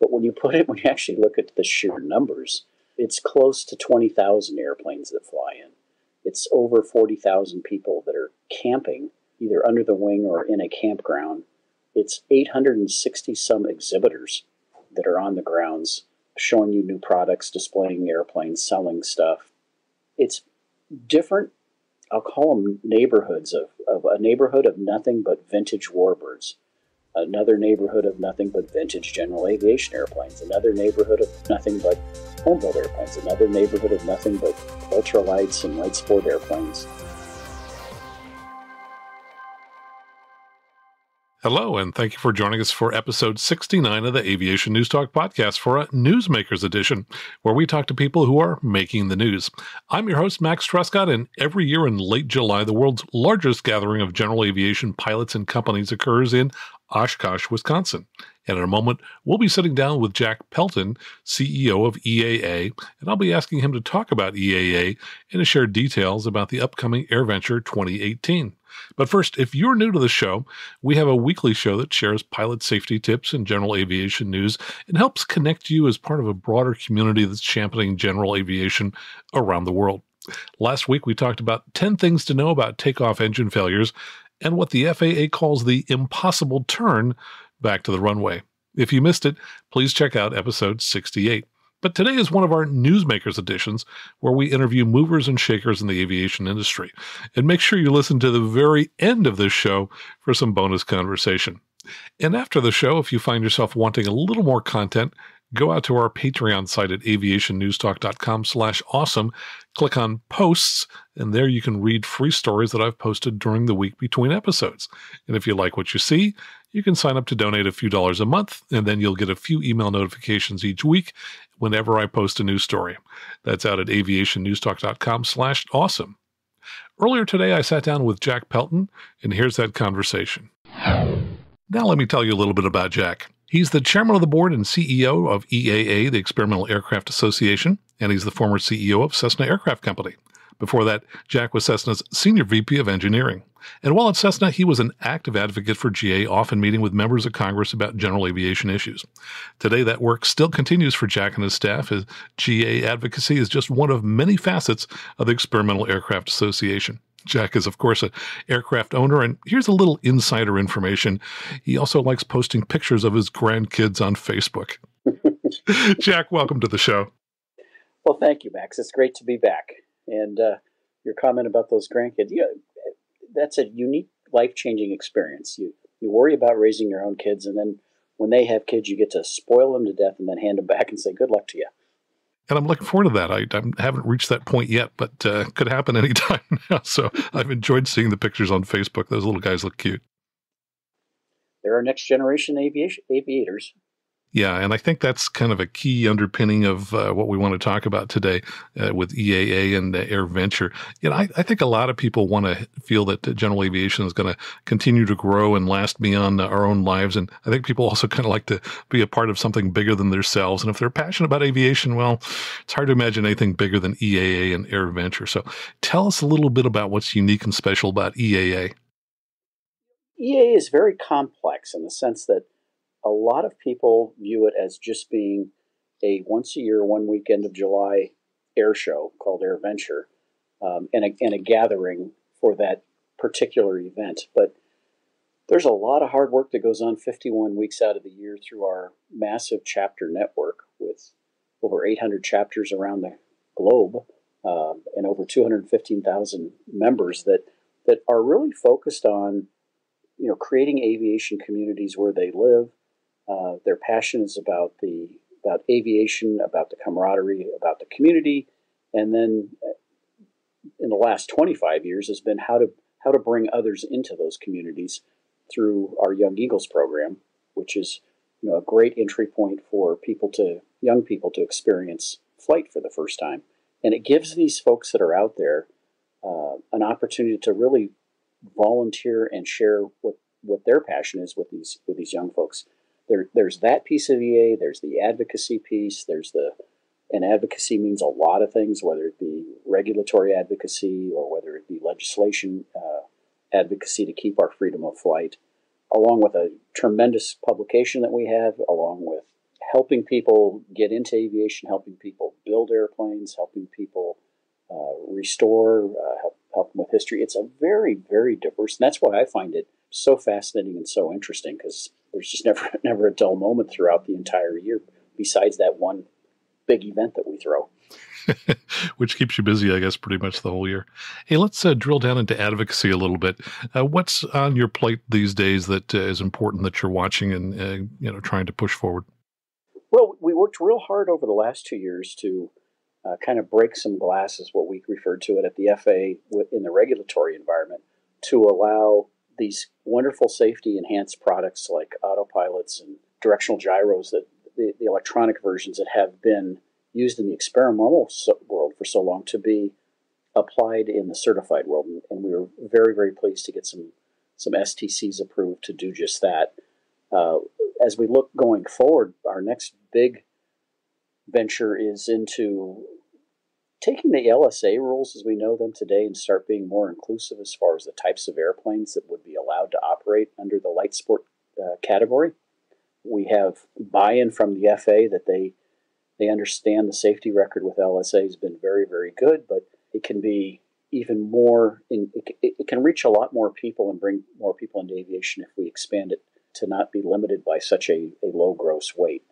But when you actually look at the sheer numbers, it's close to 20,000 airplanes that fly in. It's over 40,000 people that are camping, either under the wing or in a campground. It's 860 some exhibitors that are on the grounds, showing you new products, displaying airplanes, selling stuff. It's different. I'll call them neighborhoods of a neighborhood of nothing but vintage warbirds, another neighborhood of nothing but vintage general aviation airplanes, another neighborhood of nothing but home-built airplanes, another neighborhood of nothing but ultralights and light sport airplanes. Hello, and thank you for joining us for episode 69 of the Aviation News Talk podcast for a Newsmakers edition, where we talk to people who are making the news. I'm your host, Max Trescott, and every year in late July, the world's largest gathering of general aviation pilots and companies occurs in Oshkosh, Wisconsin. And in a moment, we'll be sitting down with Jack Pelton, CEO of EAA, and I'll be asking him to talk about EAA and to share details about the upcoming AirVenture 2018. But first, if you're new to the show, we have a weekly show that shares pilot safety tips and general aviation news and helps connect you as part of a broader community that's championing general aviation around the world. Last week, we talked about 10 things to know about takeoff engine failures and what the FAA calls the impossible turn back to the runway. If you missed it, please check out episode 68. But today is one of our Newsmakers editions, where we interview movers and shakers in the aviation industry. And make sure you listen to the very end of this show for some bonus conversation. And after the show, if you find yourself wanting a little more content, go out to our Patreon site at aviationnewstalk.com/awesome, click on posts, and there you can read free stories that I've posted during the week between episodes. And if you like what you see, you can sign up to donate a few dollars a month, and then you'll get a few email notifications each week whenever I post a new story. That's out at aviationnewstalk.com/awesome. Earlier today, I sat down with Jack Pelton, and here's that conversation. Now let me tell you a little bit about Jack. He's the chairman of the board and CEO of EAA, the Experimental Aircraft Association, and he's the former CEO of Cessna Aircraft Company. Before that, Jack was Cessna's Senior VP of Engineering. And while at Cessna, he was an active advocate for GA, often meeting with members of Congress about general aviation issues. Today, that work still continues for Jack and his staff, as GA advocacy is just one of many facets of the Experimental Aircraft Association. Jack is, of course, an aircraft owner, and here's a little insider information. He also likes posting pictures of his grandkids on Facebook. Jack, welcome to the show. Well, thank you, Max. It's great to be back. And your comment about those grandkids, that's a unique, life-changing experience. You worry about raising your own kids, and then when they have kids, you get to spoil them to death and then hand them back and say, good luck to you. And I'm looking forward to that. I haven't reached that point yet, but could happen anytime now. So I've enjoyed seeing the pictures on Facebook. Those little guys look cute. They're our next generation aviators. Yeah, and I think that's kind of a key underpinning of what we want to talk about today with EAA and AirVenture. I think a lot of people want to feel that general aviation is going to continue to grow and last beyond our own lives. And I think people also kind of like to be a part of something bigger than themselves. And if they're passionate about aviation, well, it's hard to imagine anything bigger than EAA and AirVenture. So tell us a little bit about what's unique and special about EAA. EAA is very complex in the sense that a lot of people view it as just being a once-a-year, one weekend of July air show called AirVenture, and a gathering for that particular event. But there's a lot of hard work that goes on 51 weeks out of the year through our massive chapter network with over 800 chapters around the globe and over 215,000 members that are really focused on creating aviation communities where they live. Their passion is about aviation, about the camaraderie, about the community, and then in the last 25 years has been how to bring others into those communities through our Young Eagles program, which is a great entry point for young people to experience flight for the first time, and it gives these folks that are out there an opportunity to really volunteer and share what their passion is with these young folks. There's that piece of EA. There's the advocacy piece. And advocacy means a lot of things, whether it be regulatory advocacy or whether it be legislation advocacy to keep our freedom of flight, along with a tremendous publication that we have, along with helping people get into aviation, helping people build airplanes, helping people restore, help them with history. It's a very, very diverse, and that's why I find it so fascinating and so interesting, because there's just never a dull moment throughout the entire year, besides that one big event that we throw. Which keeps you busy, I guess, pretty much the whole year. Hey, let's drill down into advocacy a little bit. What's on your plate these days that is important that you're watching and trying to push forward? Well, we worked real hard over the last 2 years to kind of break some glass, is what we referred to it at the FAA in the regulatory environment, to allow these wonderful safety enhanced products like autopilots and directional gyros, that the electronic versions that have been used in the experimental world for so long, to be applied in the certified world. And we were very, very pleased to get some STCs approved to do just that. As we look going forward, our next big venture is into taking the LSA rules as we know them today and start being more inclusive as far as the types of airplanes that would be allowed to operate under the light sport category. We have buy-in from the FAA that they understand the safety record with LSA has been very, very good, but it can be even more, it can reach a lot more people and bring more people into aviation if we expand it to not be limited by such a low gross weight.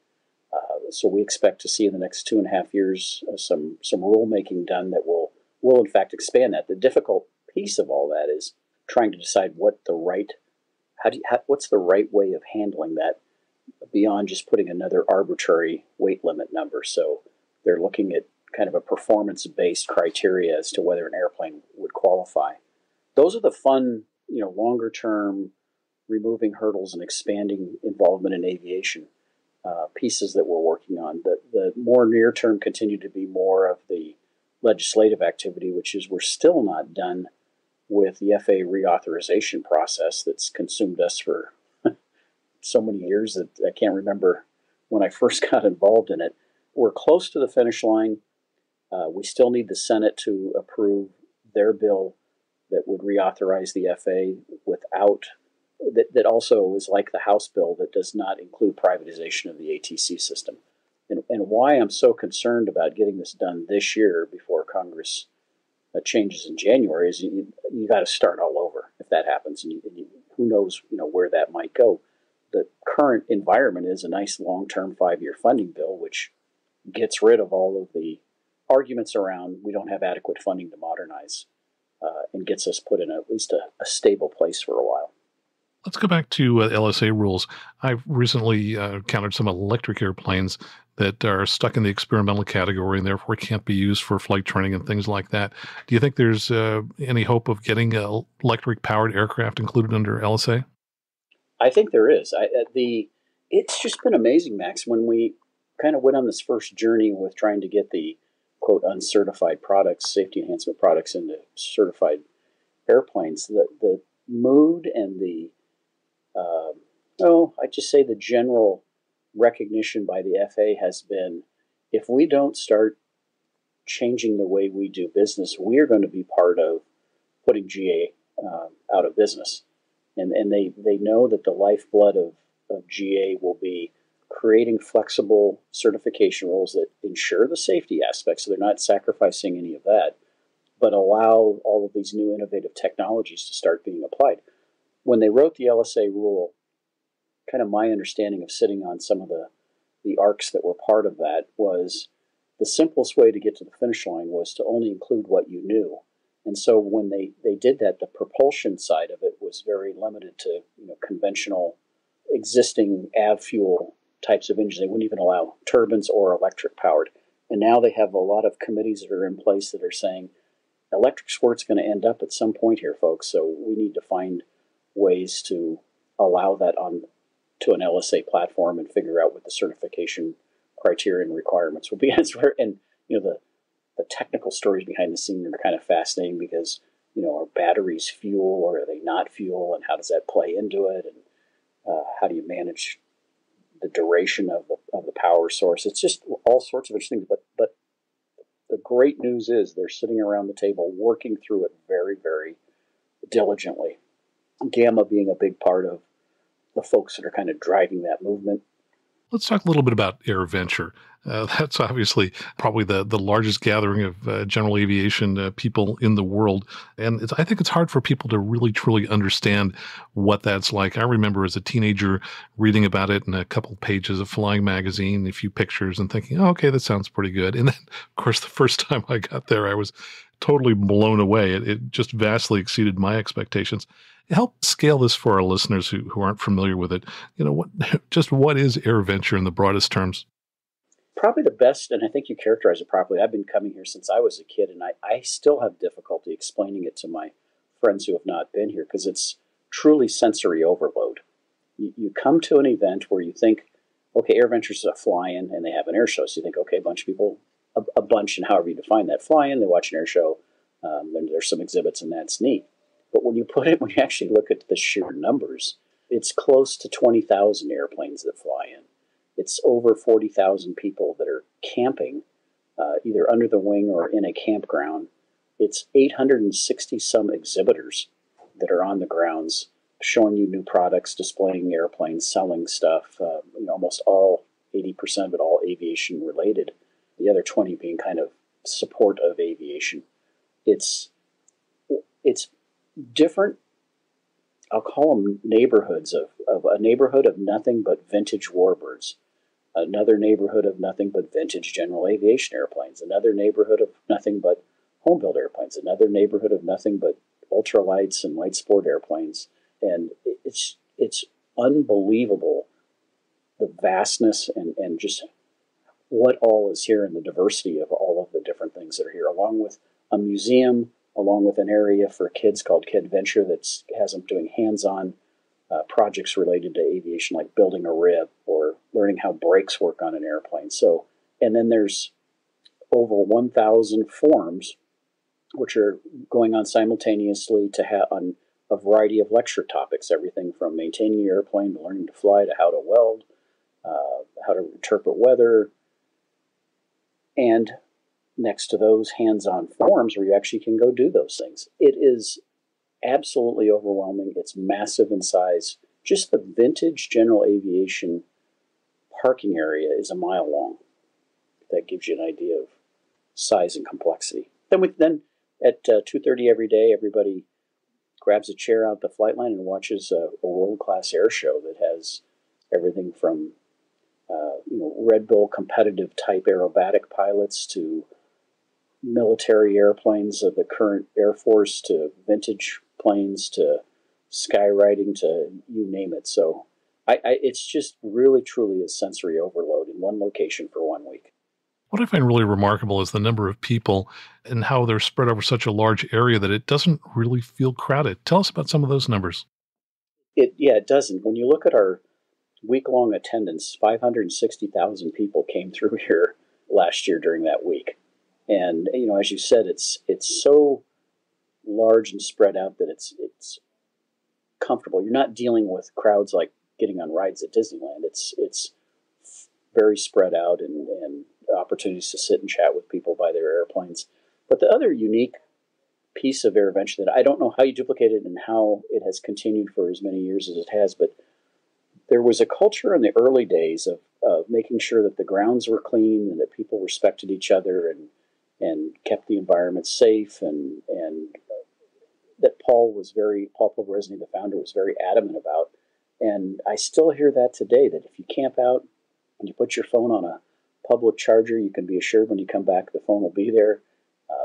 So we expect to see in the next 2.5 years some rulemaking done that will in fact expand that. The difficult piece of all that is trying to decide what's the right way of handling that beyond just putting another arbitrary weight limit number. So they're looking at kind of a performance-based criteria as to whether an airplane would qualify. Those are the fun, longer-term, removing hurdles and expanding involvement in aviation pieces that we're working on. The more near-term continue to be more of the legislative activity, which is we're still not done with the FAA reauthorization process that's consumed us for so many years that I can't remember when I first got involved in it. We're close to the finish line. We still need the Senate to approve their bill that would reauthorize the FAA without, that also is like the House bill that does not include privatization of the ATC system. And why I'm so concerned about getting this done this year before Congress changes in January is you got to start all over if that happens. And who knows where that might go. The current environment is a nice long-term 5-year funding bill, which gets rid of all of the arguments around we don't have adequate funding to modernize and gets us put in at least a stable place for a while. Let's go back to LSA rules. I've recently encountered some electric airplanes that are stuck in the experimental category and therefore can't be used for flight training and things like that. Do you think there's any hope of getting electric-powered aircraft included under LSA? I think there is. It's just been amazing, Max, when we kind of went on this first journey with trying to get the, quote, uncertified products, safety enhancement products into certified airplanes. The mood and I'd just say the general recognition by the FAA has been, if we don't start changing the way we do business, we are going to be part of putting GA out of business. And they know that the lifeblood of GA will be creating flexible certification rules that ensure the safety aspects, so they're not sacrificing any of that, but allow all of these new innovative technologies to start being applied. When they wrote the LSA rule, kind of my understanding of sitting on some of the ARCs that were part of that was the simplest way to get to the finish line was to only include what you knew. And so when they did that, the propulsion side of it was very limited to conventional existing av fuel types of engines. They wouldn't even allow turbines or electric powered. And now they have a lot of committees that are in place that are saying electric sport's going to end up at some point here, folks. So we need to find ways to allow that on to an LSA platform and figure out what the certification criteria and requirements will be. And the technical stories behind the scene are kind of fascinating because, are batteries fuel or are they not fuel, and how does that play into it, and how do you manage the duration of the power source? It's just all sorts of interesting things. But the great news is they're sitting around the table working through it very, very diligently. Gamma being a big part of the folks that are kind of driving that movement. Let's talk a little bit about AirVenture. That's obviously probably the largest gathering of general aviation people in the world. And I think it's hard for people to really, truly understand what that's like. I remember as a teenager reading about it in a couple pages of Flying Magazine, a few pictures, and thinking, oh, okay, that sounds pretty good. And then, of course, the first time I got there, I was totally blown away. It just vastly exceeded my expectations. Help scale this for our listeners who aren't familiar with it. What is AirVenture in the broadest terms? Probably the best, and I think you characterize it properly. I've been coming here since I was a kid, and I still have difficulty explaining it to my friends who have not been here because it's truly sensory overload. You come to an event where you think, okay, AirVenture is a fly-in, and they have an air show. So you think, okay, a bunch of people, a bunch, and however you define that, fly-in, they watch an air show, then there's some exhibits, and that's neat. But when you actually look at the sheer numbers, it's close to 20,000 airplanes that fly in. It's over 40,000 people that are camping, either under the wing or in a campground. It's 860 some exhibitors that are on the grounds, showing you new products, displaying airplanes, selling stuff. Almost all, 80% of it, all aviation related. The other 20 being kind of support of aviation. It's different. I'll call them neighborhoods of a neighborhood of nothing but vintage warbirds, another neighborhood of nothing but vintage general aviation airplanes, another neighborhood of nothing but home-built airplanes, another neighborhood of nothing but ultralights and light sport airplanes. And it's unbelievable, the vastness and just what all is here and the diversity of all of the different things that are here, along with a museum, along with an area for kids called KidVenture that has them doing hands-on projects related to aviation, like building a rib or learning how brakes work on an airplane. So, and then there's over 1,000 forums, which are going on simultaneously to have on a variety of lecture topics, everything from maintaining your airplane to learning to fly to how to weld, how to interpret weather, and next to those hands-on forums where you actually can go do those things. It is absolutely overwhelming. It's massive in size. Just the vintage general aviation parking area is a mile long. That gives you an idea of size and complexity. Then at 2:30 every day, everybody grabs a chair out the flight line and watches a world-class air show that has everything from Red Bull competitive type aerobatic pilots to military airplanes of the current Air Force to vintage planes to skywriting to you name it. So it's just really, truly a sensory overload in one location for 1 week. What I find really remarkable is the number of people and how they're spread over such a large area that it doesn't really feel crowded. Tell us about some of those numbers. It doesn't. When you look at our week-long attendance, 560,000 people came through here last year during that week. And, as you said, it's so large and spread out that it's comfortable. You're not dealing with crowds like getting on rides at Disneyland. It's very spread out and opportunities to sit and chat with people by their airplanes. But the other unique piece of AirVenture that I don't know how you duplicate it and how it has continued for as many years as it has, but there was a culture in the early days of making sure that the grounds were clean and that people respected each other and kept the environment safe, and that Paul Pulverizzi, the founder, was very adamant about. And I still hear that today, that if you camp out and you put your phone on a public charger, you can be assured when you come back the phone will be there.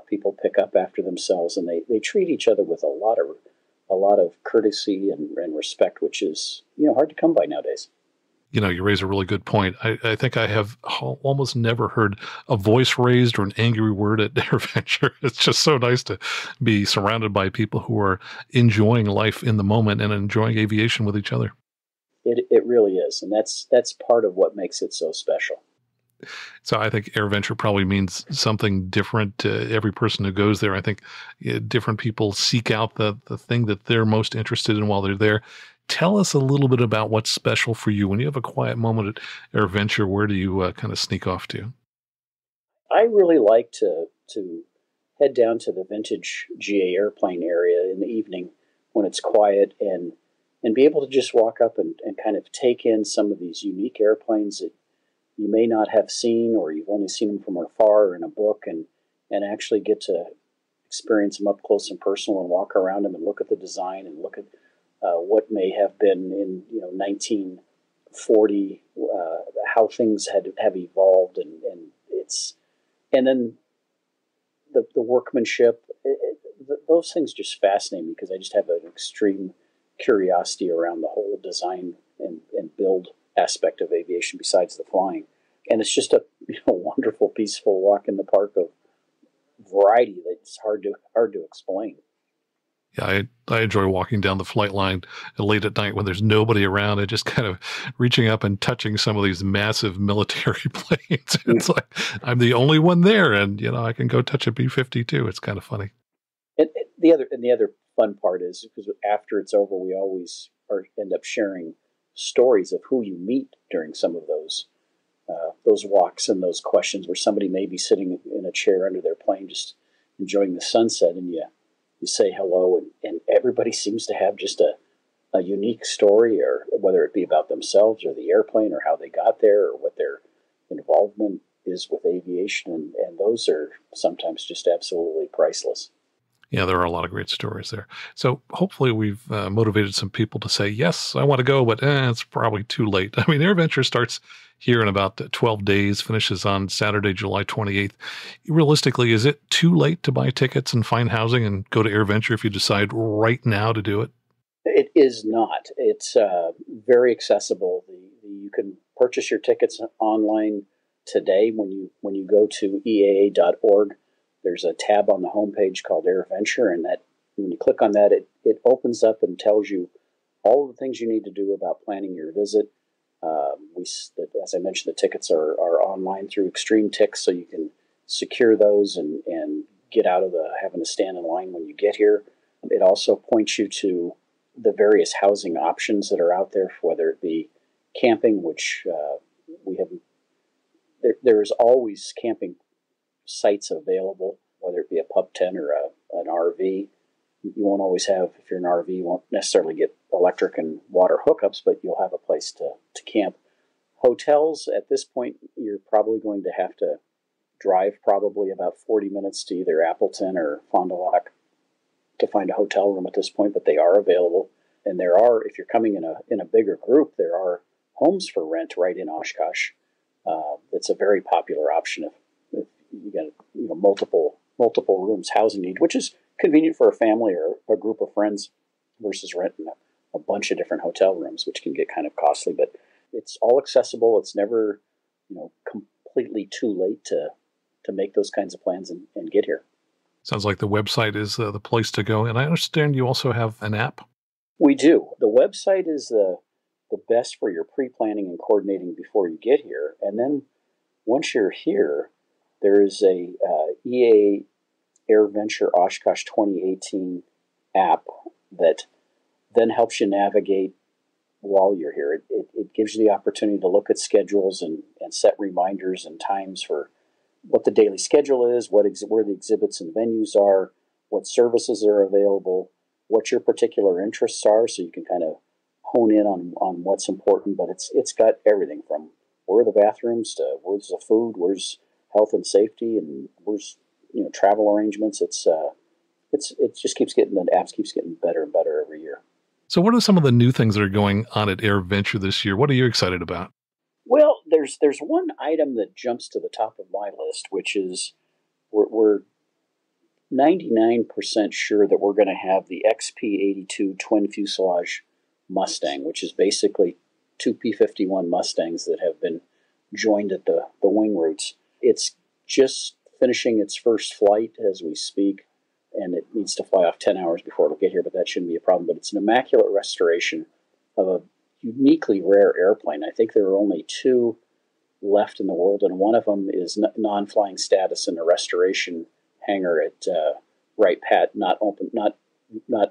People pick up after themselves, and they treat each other with a lot of courtesy and respect, which is hard to come by nowadays. You raise a really good point. I think I have almost never heard a voice raised or an angry word at AirVenture. It's just so nice to be surrounded by people who are enjoying life in the moment and enjoying aviation with each other. It really is, and that's part of what makes it so special. So I think AirVenture probably means something different to every person who goes there. I think different people seek out the thing that they're most interested in while they're there. Tell us a little bit about what's special for you. When you have a quiet moment at AirVenture, where do you kind of sneak off to? I really like to head down to the vintage GA airplane area in the evening when it's quiet and and be able to just walk up and kind of take in some of these unique airplanes that you may not have seen, or you've only seen them from afar or in a book, and actually get to experience them up close and personal and walk around them and look at the design and look at what may have been in 1940, how things have evolved, and then the workmanship. Those things just fascinate me because I just have an extreme curiosity around the whole design and build aspect of aviation besides the flying. And it's just a wonderful, peaceful walk in the park of variety that's hard to explain. Yeah, I enjoy walking down the flight line late at night when there's nobody around and just kind of reaching up and touching some of these massive military planes. It's like I'm the only one there, and I can go touch a B-52. It's kind of funny. And the other fun part is because after it's over, we always end up sharing stories of who you meet during some of those walks and those questions, where somebody may be sitting in a chair under their plane just enjoying the sunset, and you say hello, and everybody seems to have just a unique story, or whether it be about themselves or the airplane or how they got there or what their involvement is with aviation, and those are sometimes just absolutely priceless. Yeah, there are a lot of great stories there. So hopefully we've motivated some people to say, yes, I want to go, but it's probably too late. I mean, AirVenture starts here in about 12 days, finishes on Saturday, July 28th. Realistically, is it too late to buy tickets and find housing and go to AirVenture if you decide right now to do it? It is not. It's very accessible. You can purchase your tickets online today when you go to EAA.org. There's a tab on the homepage called AirVenture, and that when you click on that, it opens up and tells you all of the things you need to do about planning your visit. As I mentioned, the tickets are online through Extreme Tix, so you can secure those and get out of having to stand in line when you get here. It also points you to the various housing options that are out there, whether it be camping, which we have. There is always camping sites available, whether it be a pub tent or an RV. You won't always have, if you're an RV, you won't necessarily get electric and water hookups, but you'll have a place to camp. Hotels, at this point, you're probably going to have to drive probably about 40 minutes to either Appleton or Fond du Lac to find a hotel room at this point, but they are available. And there are, if you're coming in a bigger group, there are homes for rent right in Oshkosh. That's a very popular option if you get multiple rooms housing need, which is convenient for a family or a group of friends versus renting a bunch of different hotel rooms, which can get kind of costly. But it's all accessible. It's never completely too late to make those kinds of plans and get here. Sounds like the website is the place to go. And I understand you also have an app. We do. The website is the best for your pre-planning and coordinating before you get here. And then once you're here, there is a EAA AirVenture Oshkosh 2018 app that then helps you navigate while you're here. It gives you the opportunity to look at schedules and set reminders and times for what the daily schedule is, where the exhibits and venues are, what services are available, what your particular interests are, so you can kind of hone in on what's important. But it's got everything from where are the bathrooms to where's the food, where's health and safety, and where's travel arrangements. It just keeps getting, the apps keeps getting better and better every year. So what are some of the new things that are going on at AirVenture this year? What are you excited about? Well, there's one item that jumps to the top of my list, which is we're 99% sure that we're going to have the XP82 twin fuselage Mustang, which is basically two P-51 Mustangs that have been joined at the wing roots. It's just finishing its first flight as we speak, and it needs to fly off 10 hours before it'll get here, but that shouldn't be a problem. But it's an immaculate restoration of a uniquely rare airplane. I think there are only two left in the world, and one of them is non-flying status in a restoration hangar at Wright Pat, not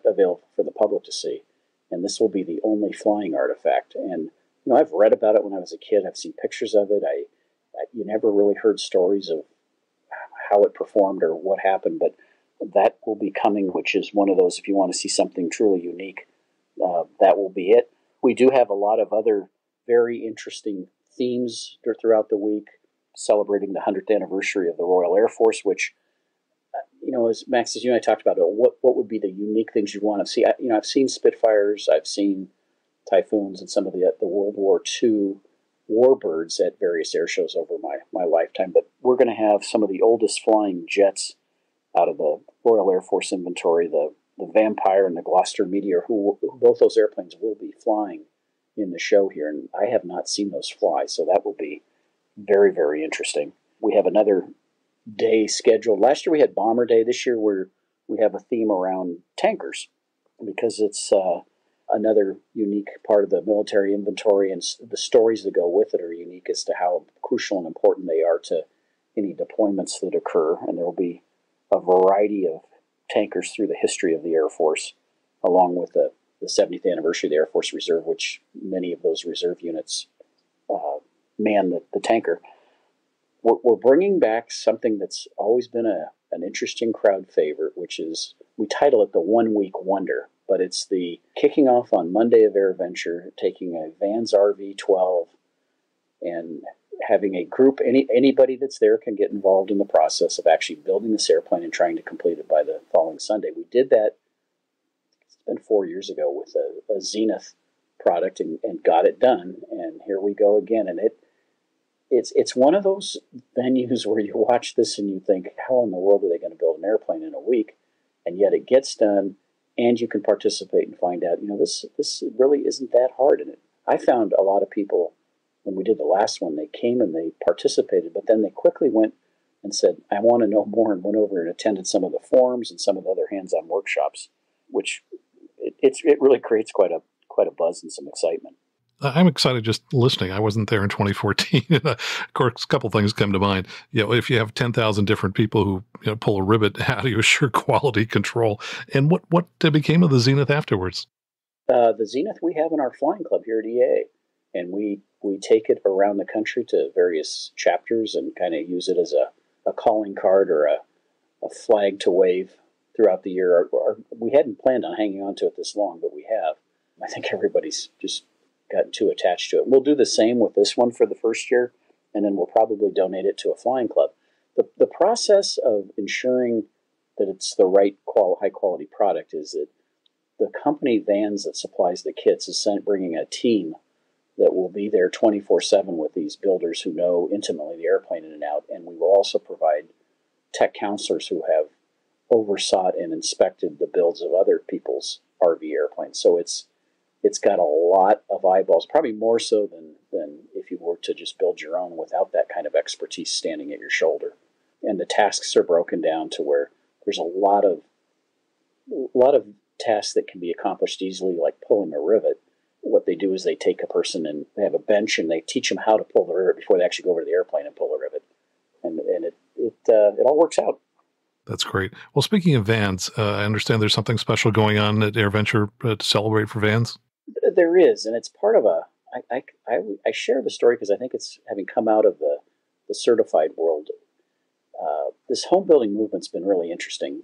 available for the public to see. And this will be the only flying artifact. And I've read about it when I was a kid. I've seen pictures of it. You never really heard stories of how it performed or what happened, but that will be coming, which is one of those, if you want to see something truly unique, that will be it. We do have a lot of other very interesting themes throughout the week, celebrating the 100th anniversary of the Royal Air Force, which, as Max, as you and I talked about, what would be the unique things you want to see? I've seen Spitfires, I've seen Typhoons, and some of the World War II warbirds at various air shows over my lifetime. But we're going to have some of the oldest flying jets out of the Royal Air Force inventory, the Vampire and the Gloucester Meteor, who both those airplanes will be flying in the show here. And I have not seen those fly, so that will be very, very interesting. We have another day scheduled. Last year we had Bomber Day. This year we have a theme around tankers, because it's another unique part of the military inventory, and the stories that go with it are unique as to how crucial and important they are to any deployments that occur. And there will be a variety of tankers through the history of the Air Force, along with the 70th anniversary of the Air Force Reserve, which many of those reserve units man the tanker. We're bringing back something that's always been an interesting crowd favorite, which is, we title it the 1 Week Wonder, but it's the kicking off on Monday of AirVenture, taking a Vans RV-12 and having a group, anybody that's there can get involved in the process of actually building this airplane and trying to complete it by the following Sunday. We did that, it's been 4 years ago, with a Zenith product and got it done. And here we go again. And it's one of those venues where you watch this and you think, how in the world are they going to build an airplane in a week? And yet it gets done, and you can participate and find out, this really isn't that hard. And I found a lot of people, when we did the last one, they came and they participated, but then they quickly went and said, I want to know more, and went over and attended some of the forums and some of the other hands-on workshops, which it really creates quite a buzz and some excitement. I'm excited just listening. I wasn't there in 2014. Of course, a couple things come to mind. If you have 10,000 different people who pull a rivet, how do you assure quality control? And what became of the Zenith afterwards? The Zenith we have in our flying club here at EAA, and we take it around the country to various chapters and kind of use it as a calling card or a flag to wave throughout the year. We hadn't planned on hanging on to it this long, but we have. I think everybody's just gotten too attached to it. We'll do the same with this one for the first year, and then we'll probably donate it to a flying club. The process of ensuring that it's the right high quality product is that the company Vans that supplies the kits is bringing a team that will be there 24/7 with these builders who know intimately the airplane in and out, and we will also provide tech counselors who have oversought and inspected the builds of other people's RV airplanes. So it's got a lot of eyeballs, probably more so than if you were to just build your own without that kind of expertise standing at your shoulder. And the tasks are broken down to where there's a lot of tasks that can be accomplished easily, like pulling a rivet. What they do is they take a person and they have a bench and they teach them how to pull the rivet before they actually go over to the airplane and pull the rivet. And it all works out. That's great. Well, speaking of Vans, I understand there's something special going on at AirVenture to celebrate for Vans. There is, and it's part of I share the story because I think it's having come out of the certified world. This home building movement's been really interesting.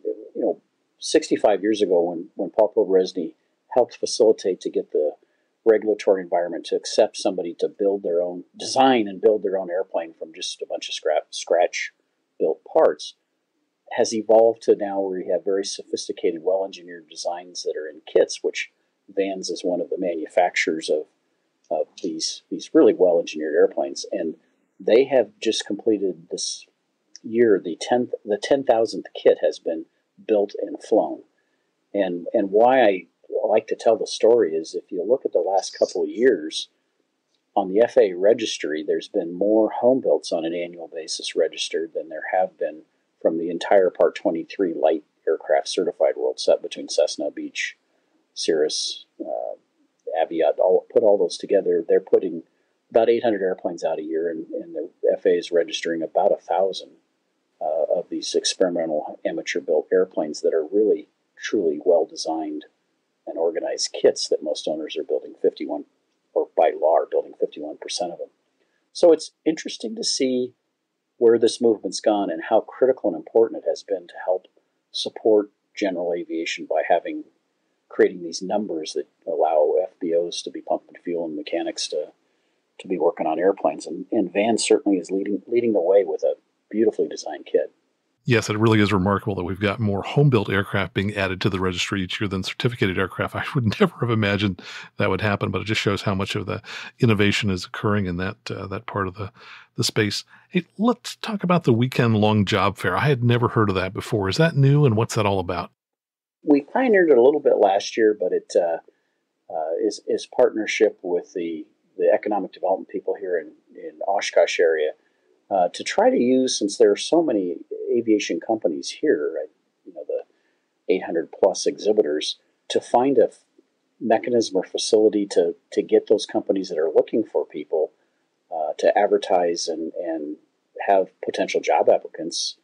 65 years ago when Paul Podresny helped facilitate to get the regulatory environment to accept somebody to build their own design and build their own airplane from just a bunch of scratch built parts, has evolved to now where you have very sophisticated, well-engineered designs that are in kits, which Vans is one of the manufacturers of these really well-engineered airplanes. And they have just completed this year, the 10,000th kit has been built and flown. And why I like to tell the story is, if you look at the last couple of years, on the FAA registry, there's been more home builds on an annual basis registered than there have been from the entire Part 23 light aircraft certified world set between Cessna, Beech, Cirrus, Aviation. Put all those together, they're putting about 800 airplanes out a year, and the FAA is registering about 1,000 of these experimental amateur-built airplanes that are really, truly well-designed and organized kits that most owners are building 51, or by law are building 51% of them. So it's interesting to see where this movement's gone and how critical and important it has been to help support general aviation by having creating these numbers that allow FBOs to be pumping fuel and mechanics to be working on airplanes. And Van certainly is leading the way with a beautifully designed kit. Yes, it really is remarkable that we've got more home-built aircraft being added to the registry each year than certificated aircraft. I would never have imagined that would happen, but it just shows how much of the innovation is occurring in that part of the space. Hey, let's talk about the weekend-long job fair. I had never heard of that before. Is that new, and what's that all about? We pioneered it a little bit last year, but it is partnership with the economic development people here in Oshkosh area to try to use, since there are so many aviation companies here, right, the 800 plus exhibitors, to find a mechanism or facility to get those companies that are looking for people to advertise and have potential job applicants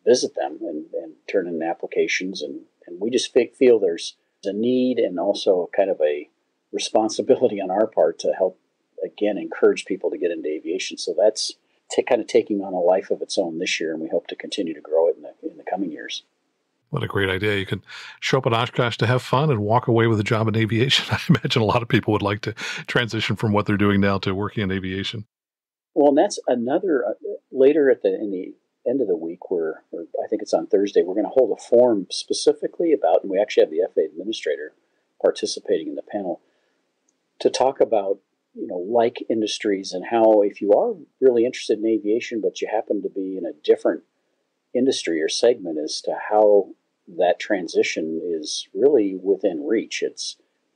visit them and turn in applications. And we just feel there's a need and also kind of a responsibility on our part to help, again, encourage people to get into aviation. So that's kind of taking on a life of its own this year, and we hope to continue to grow it in the coming years. What a great idea. You can show up at Oshkosh to have fun and walk away with a job in aviation. I imagine a lot of people would like to transition from what they're doing now to working in aviation. Well, and that's another, later in the end of the week, or I think it's on Thursday, we're going to hold a forum specifically about, and we actually have the FAA administrator participating in the panel, to talk about like industries and how, if you are really interested in aviation, but you happen to be in a different industry or segment, as to how that transition is really within reach.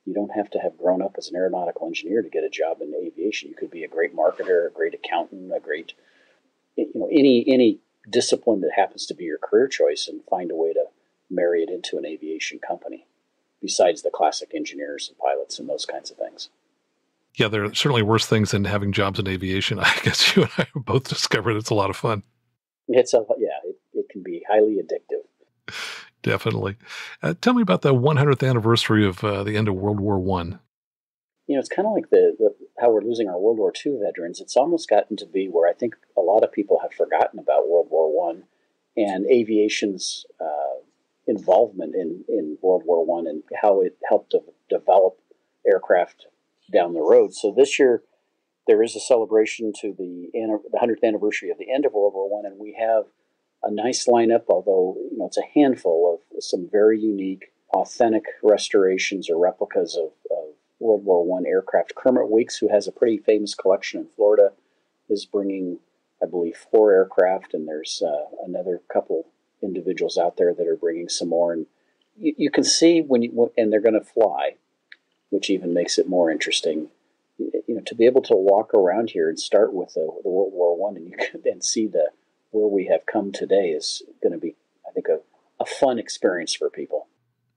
You don't have to have grown up as an aeronautical engineer to get a job in aviation. You could be a great marketer, a great accountant, a great, any discipline that happens to be your career choice, and find a way to marry it into an aviation company, besides the classic engineers and pilots and those kinds of things. Yeah, there are certainly worse things than having jobs in aviation. I guess you and I have both discovered it's a lot of fun. It can be highly addictive. Definitely. Tell me about the 100th anniversary of the end of World War I. It's kind of like how we're losing our World War II veterans. It's almost gotten to be where I think a lot of people have forgotten about World War I and aviation's involvement in World War I and how it helped to develop aircraft down the road. So this year there is a celebration to the 100th anniversary of the end of World War I, and we have a nice lineup, although it's a handful of some very unique, authentic restorations or replicas of World War I aircraft. Kermit Weeks, who has a pretty famous collection in Florida, is bringing, I believe, 4 aircraft, and there's another couple individuals out there that are bringing some more. And you can see and they're going to fly, which even makes it more interesting. To be able to walk around here and start with the World War I, and you can then see where we have come today, is going to be, I think, a fun experience for people.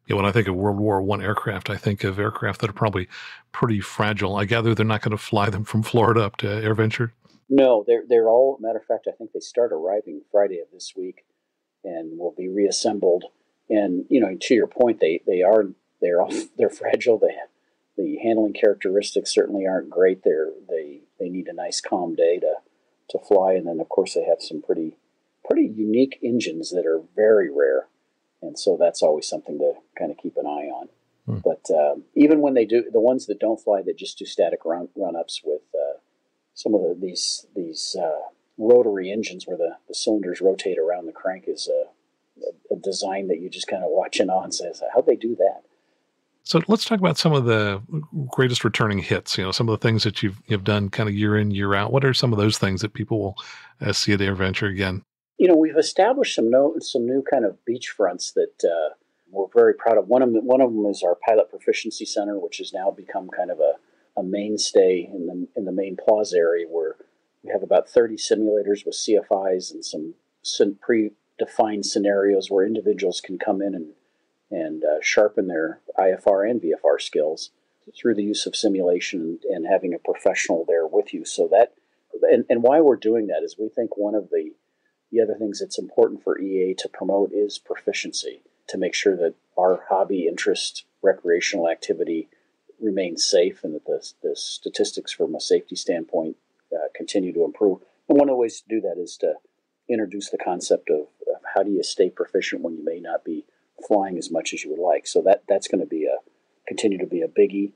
Yeah, when I think of World War I aircraft, I think of aircraft that are probably pretty fragile. I gather they're not going to fly them from Florida up to AirVenture? No, they're all, matter of fact, I think they start arriving Friday of this week and will be reassembled. And, to your point, they're fragile. The handling characteristics certainly aren't great. They need a nice calm day to fly, and then of course they have some pretty unique engines that are very rare, and so that's always something to kind of keep an eye on. But even when they do, the ones that don't fly, that just do static run-ups with some of these rotary engines where the cylinders rotate around the crank, is a design that you just kind of watch in awe and says, how'd they do that? So let's talk about some of the greatest returning hits, some of the things that you've done kind of year in, year out. What are some of those things that people will see at AirVenture again? We've established some new kind of beachfronts that we're very proud of. One of them is our Pilot Proficiency Center, which has now become kind of a mainstay in the main plaza area, where we have about 30 simulators with CFIs and some predefined scenarios where individuals can come in and sharpen their IFR and VFR skills through the use of simulation and having a professional there with you. So that, and why we're doing that is we think one of the other things that's important for EAA to promote is proficiency, to make sure that our hobby, interest, recreational activity remains safe, and that the statistics from a safety standpoint continue to improve. And one of the ways to do that is to introduce the concept of how do you stay proficient when you may not be flying as much as you would like. So that's going to be continue to be a biggie.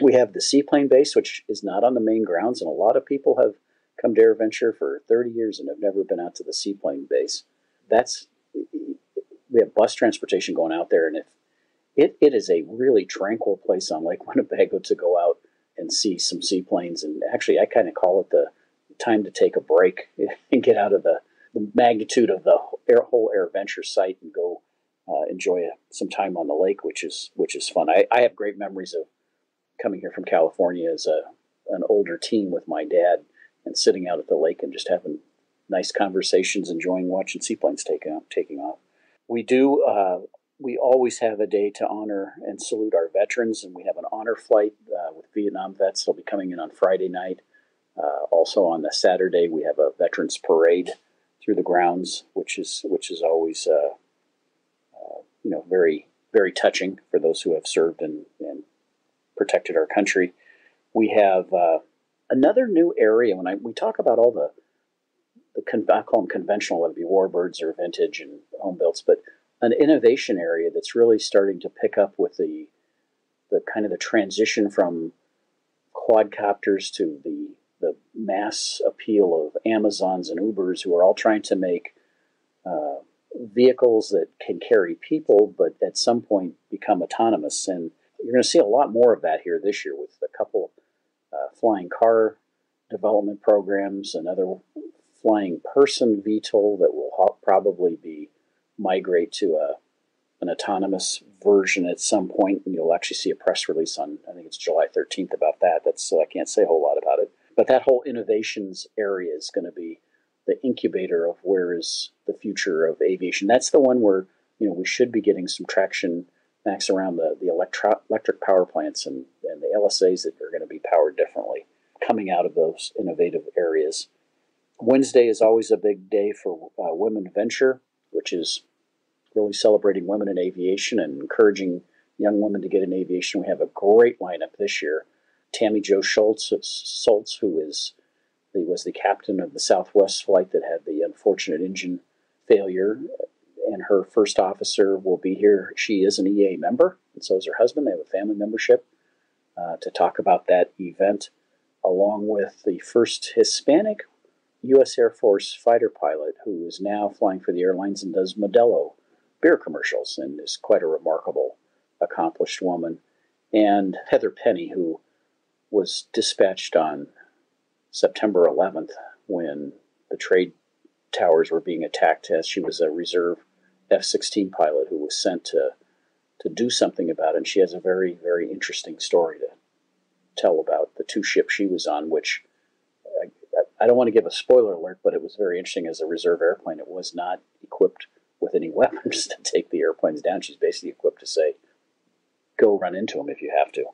We have the seaplane base, which is not on the main grounds, and a lot of people have come to AirVenture for 30 years and have never been out to the seaplane base. We have bus transportation going out there, and it is a really tranquil place on Lake Winnebago to go out and see some seaplanes. And actually, I kind of call it the time to take a break and get out of the magnitude of the whole AirVenture site and go enjoy some time on the lake, which is fun. I have great memories of coming here from California as an older teen with my dad and sitting out at the lake and just having nice conversations, enjoying watching seaplanes taking off. We always have a day to honor and salute our veterans, and we have an honor flight with Vietnam vets. They'll be coming in on Friday night. Also on the Saturday, we have a veterans parade through the grounds, which is always very, very touching for those who have served and protected our country. We have another new area. When we talk about all the I call them conventional, whether it be warbirds or vintage and home builds, but an innovation area that's really starting to pick up with the kind of the transition from quadcopters to the mass appeal of Amazons and Ubers, who are all trying to make vehicles that can carry people, but at some point become autonomous. And you're going to see a lot more of that here this year with a couple flying car development programs, another flying person VTOL that will probably migrate to an autonomous version at some point, and you'll actually see a press release on, I think it's July 13th about that. So I can't say a whole lot about it. But that whole innovations area is going to be the incubator of where is the future of aviation. That's the one where we should be getting some traction, Max, around the electric power plants and the LSAs that are going to be powered differently, coming out of those innovative areas. Wednesday is always a big day for Women Venture, which is really celebrating women in aviation and encouraging young women to get in aviation. We have a great lineup this year. Tammy Jo Schultz, who was the captain of the Southwest flight that had the unfortunate engine failure, and her first officer will be here. She is an EAA member, and so is her husband. They have a family membership to talk about that event, along with the first Hispanic U.S. Air Force fighter pilot who is now flying for the airlines and does Modelo beer commercials and is quite a remarkable, accomplished woman. And Heather Penny, who was dispatched on September 11th when the trade towers were being attacked, as she was a reserve F-16 pilot who was sent to do something about it. And she has a very, very interesting story to tell about the two ships she was on, which I don't want to give a spoiler alert, but it was very interesting. As a reserve airplane, it was not equipped with any weapons to take the airplanes down. She's basically equipped to say, go run into them if you have to.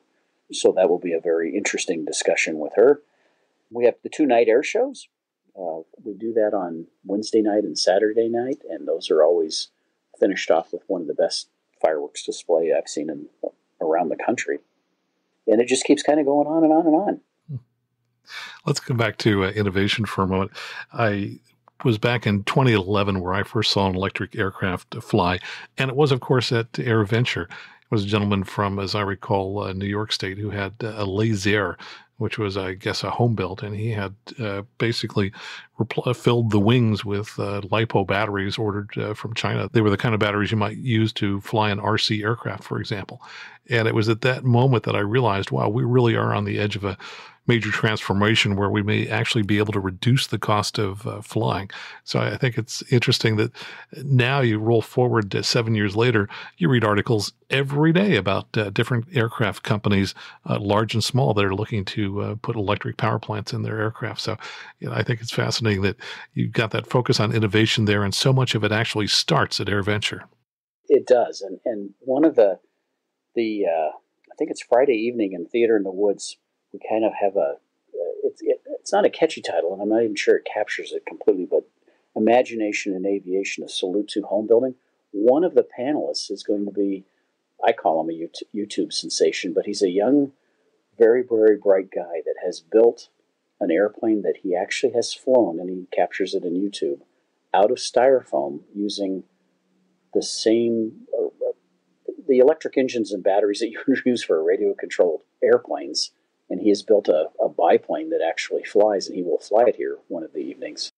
So that will be a very interesting discussion with her. We have the 2 night air shows. We do that on Wednesday night and Saturday night, and those are always finished off with one of the best fireworks display I've seen around the country. And it just keeps kind of going on and on and on. Let's go back to innovation for a moment. I was back in 2011 where I first saw an electric aircraft fly, and it was, of course, at AirVenture. It was a gentleman from, as I recall, New York State who had a Laser, which was, I guess, a home built, and he had basically filled the wings with LiPo batteries ordered from China. They were the kind of batteries you might use to fly an RC aircraft, for example. And it was at that moment that I realized, wow, we really are on the edge of a major transformation where we may actually be able to reduce the cost of flying. So I think it's interesting that now you roll forward to 7 years later, you read articles every day about different aircraft companies, large and small, that are looking to put electric power plants in their aircraft. So I think it's fascinating that you've got that focus on innovation there, and so much of it actually starts at AirVenture. It does. And one of the I think it's Friday evening in Theater in the Woods, we kind of have it's not a catchy title, and I'm not even sure it captures it completely, but Imagination in Aviation, a salute to home building. One of the panelists is going to be, I call him a YouTube sensation, but he's a young, very, very bright guy that has built an airplane that he actually has flown, and he captures it in YouTube, out of styrofoam using the same the electric engines and batteries that you use for radio-controlled airplanes, and he has built a biplane that actually flies, and he will fly it here one of the evenings.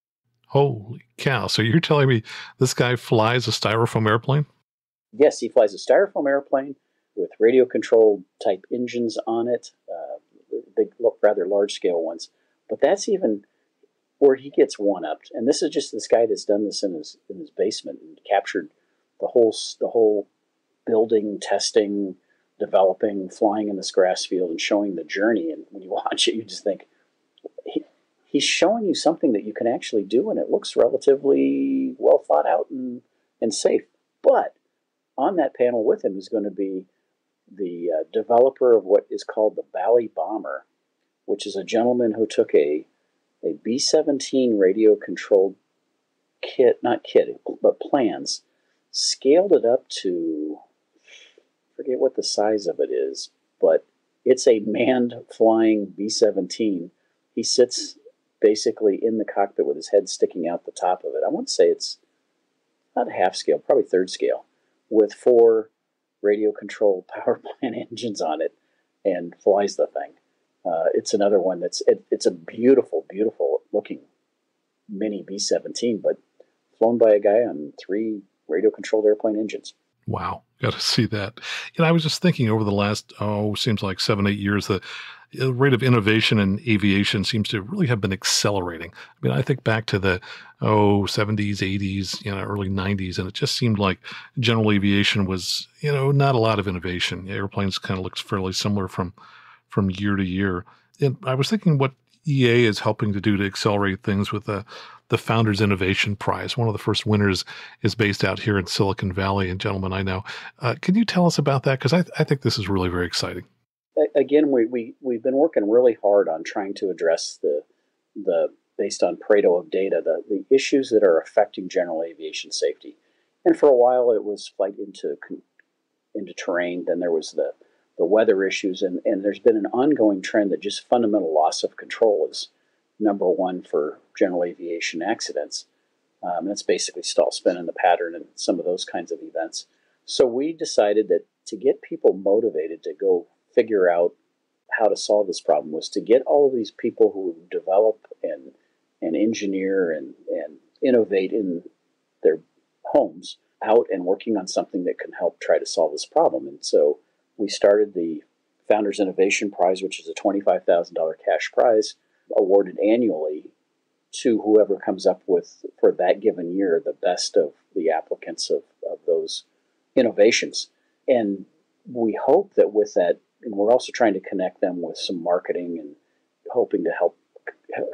Holy cow. So you're telling me this guy flies a styrofoam airplane? Yes, he flies a styrofoam airplane with radio-controlled type engines on it, big, rather large-scale ones. But that's even where he gets one-upped. And this is just this guy that's done this in his basement and captured the whole building, testing, developing, flying in this grass field, and showing the journey. And when you watch it, you just think, he's showing you something that you can actually do, and it looks relatively well thought out and safe. But on that panel with him is going to be the developer of what is called the Bally Bomber, which is a gentleman who took a B-17 radio-controlled but plans, scaled it up to, forget what the size of it is, but it's a manned flying B-17. He sits basically in the cockpit with his head sticking out the top of it. I want to say it's not half scale, probably third scale, with 4 radio-controlled power plant engines on it, and flies the thing. It's another one it's a beautiful, beautiful looking mini B-17, but flown by a guy on 3 radio-controlled airplane engines. Wow. Got to see that. I was just thinking over the last, seems like 7-8 years, the rate of innovation in aviation seems to really have been accelerating. I mean, I think back to the 70s, 80s, early 90s, and it just seemed like general aviation was, not a lot of innovation. Airplanes kind of looked fairly similar from year to year. And I was thinking what EA is helping to do to accelerate things with the Founders Innovation Prize. One of the first winners is based out here in Silicon Valley, and gentlemen I know. Can you tell us about that? Because I think this is really very exciting. Again, we've been working really hard on trying to address the based on Pareto of data, the issues that are affecting general aviation safety. And for a while, it was flight into terrain. Then there was the weather issues, and there's been an ongoing trend that just fundamental loss of control is number one for general aviation accidents. That's basically stall, spin, and the pattern, and some of those kinds of events. So we decided that to get people motivated to go figure out how to solve this problem was to get all of these people who develop and engineer and innovate in their homes out and working on something that can help try to solve this problem. And so we started the Founders Innovation Prize, which is a $25,000 cash prize awarded annually to whoever comes up with, for that given year, the best of the applicants of those innovations. And we hope that with that, and we're also trying to connect them with some marketing and hoping to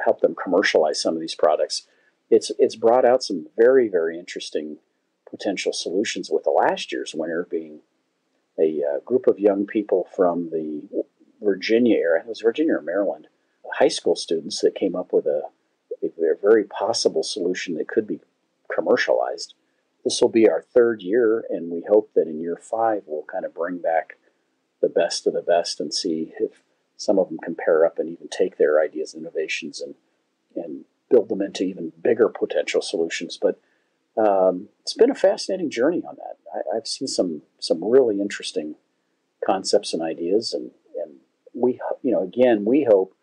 help them commercialize some of these products. It's brought out some very, very interesting potential solutions, with the last year's winner being a group of young people from the Virginia area. It was Virginia or Maryland, high school students that came up with a very possible solution that could be commercialized. This will be our 3rd year, and we hope that in year 5 we'll kind of bring back the best of the best and see if some of them can pair up and even take their ideas and innovations and build them into even bigger potential solutions. But it's been a fascinating journey on that. I've seen some really interesting concepts and ideas, and we hope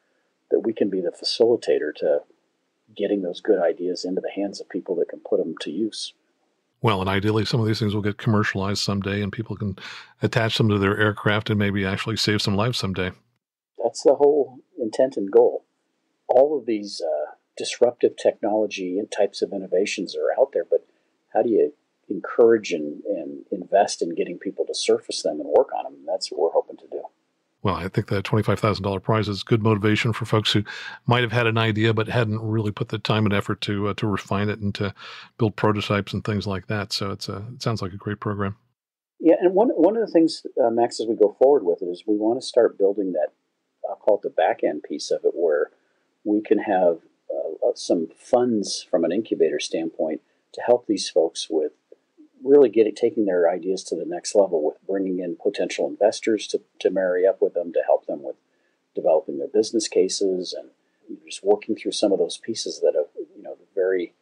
that we can be the facilitator to getting those good ideas into the hands of people that can put them to use. Well, and ideally, some of these things will get commercialized someday, and people can attach them to their aircraft and maybe actually save some lives someday. That's the whole intent and goal. All of these disruptive technology and types of innovations are out there, but how do you encourage and invest in getting people to surface them and work on them? That's what we're hoping to do. Well, I think the $25,000 prize is good motivation for folks who might have had an idea but hadn't really put the time and effort to refine it and to build prototypes and things like that. So it sounds like a great program. Yeah, and one of the things, Max, as we go forward with it is we want to start building that, I'll call it the back end piece of it, where we can have some funds from an incubator standpoint to help these folks with really taking their ideas to the next level, with bringing in potential investors to marry up with them, to help them with developing their business cases, and just working through some of those pieces that are, the very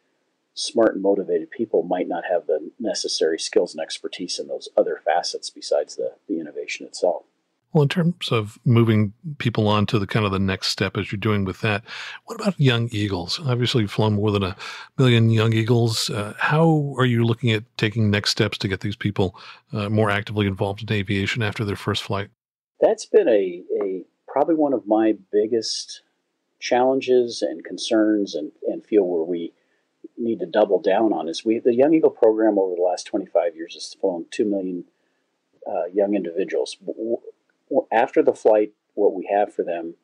smart and motivated people might not have the necessary skills and expertise in those other facets besides the innovation itself. Well, in terms of moving people on to the kind of the next step as you're doing with that, what about young eagles? Obviously, you've flown more than 1 million young eagles. How are you looking at taking next steps to get these people more actively involved in aviation after their first flight? That's been a probably one of my biggest challenges and concerns, and feel where we need to double down on is the Young Eagle program over the last 25 years has flown 2 million young individuals. After the flight, what we have for them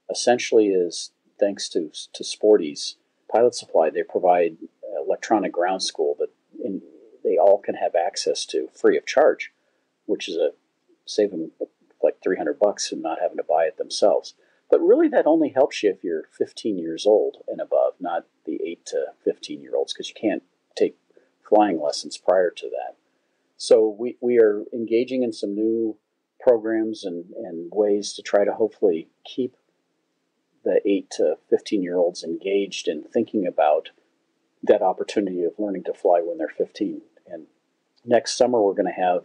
essentially is, thanks to Sporty's Pilot Supply, they provide electronic ground school that they all can have access to free of charge, which is save them like $300 and not having to buy it themselves. But really, that only helps you if you're 15 years old and above, not the 8 to 15-year-olds, because you can't take flying lessons prior to that. So we are engaging in some new programs and ways to try to hopefully keep the 8 to 15-year-olds engaged in thinking about that opportunity of learning to fly when they're 15. And next summer, we're going to have